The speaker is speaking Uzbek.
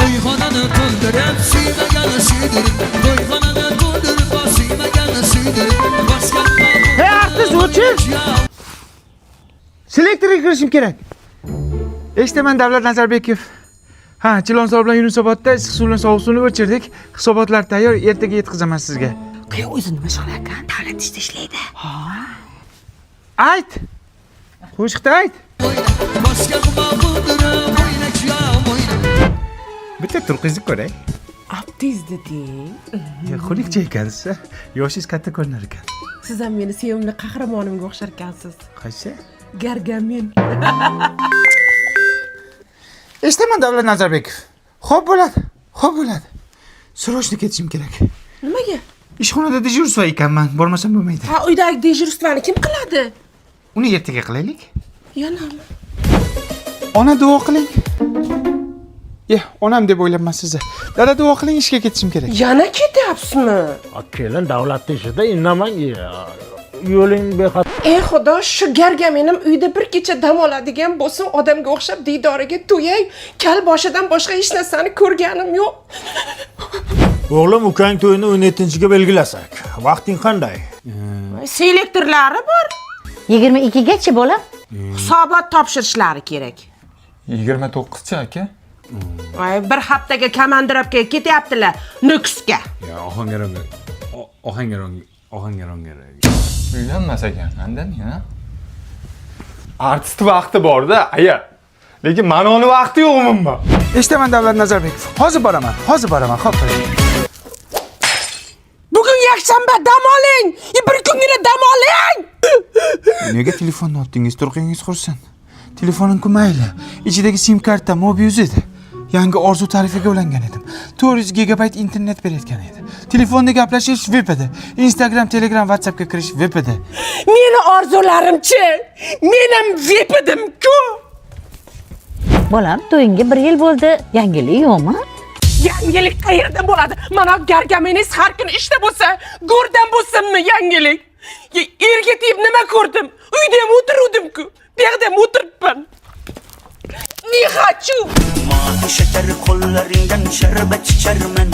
To'yxonani to'ldirib suymagan suydirib To'yxonani to'ldirib suymagan suydirib Hey artist o'chir. Selektorga kirishim kerak. Eshitaman Davlat Nazarbekov. Ha, Chilonzor bilan Yunusobodda issiq suv bilan sovuq suvni o'chirdik. Hisobotlar tayyor, ertaga yetkazaman sizga. Qo'y o'zi nima shug'ul ekan? Davlat ishda ishlaydi. Ayt. Qo'shiqda ayt. Boshqa qilmadim o'ynasham o'yna Bitta turqizni ko'ray. Abdiz deding. Xulikcha ekansiz. Yoshingiz katta ko'rinar ekan. Siz ham meni sevimli qahramonimga o'xshar ekansiz. Qaysi? Gargamen. Eshitaman Davlat Nazarbekov. Xo'p bo'ladi. Xo'p bo'ladi. Srochni ketishim kerak. Nimaga? Ishxonada dejurstvo ekanman. Bormasam bo'lmaydi. Ha, uydagi dejurствоni kim qiladi? Uni ertaga qilaylik. Yanami? Ona duo qiling. Onam deb o'ylabman sizni. Dada duo qiling, ishga ketishim kerak. Yana ketyapsizmi? Kelin davlat ishida indamang. Yo'ling bexat. Ey xudo, shu gargamenim uyda bir kecha dam oladigan bo'lsin, odamga o'xshab diydoriga to'yay. Kal boshidan boshqa hech narsani ko'rganim yo'q. O'g'lim ukang to'yini 17-ga belgilasak. Vaqting qanday? Selektorlari bor. 22 gacha bolam. Hisobot topshirishlari kerak. 29 aka. Bir haftaga komandirovkaga ketyaptilar, Nukusga. Ohangaronga. Uylanmas ekan, qandan ya? Artist vaqti bor-da, aya. Lekin manoni vaqti yo'q umuman. Eshitaman Davlat Nazarbekov. Hozir boraman. Xo'p. Bugun yakshanba, dam oling. Bir kungina dam oling. Nega telefonni otdingiz? Turqingiz qursin. Telefonim mayli. Ichidagi sim karta Mobius edi. Yangi orzu tarifiga ulangan edim. 400 gigabayt internet berayotgan edi. Telefonda gaplashish VIP edi. Instagram, Telegram, WhatsAppga kirish VIP edi. Meni orzularimchi. Menim VIP edim-ku. Bolam, to'yingga 1 yil bo'ldi. Yangilik yo'qmi? Yangilik qayerda bo'ladi? Mana gargameningiz har kun ishda bo'lsa, go'rdan bo'lsinmi yangilik? Erga tegib nima ko'rdim? Uyda ham o'tirdim-ku. Bu yerda ham o'tiribman. Ne хочу? Şeker kollarından şerbet içermen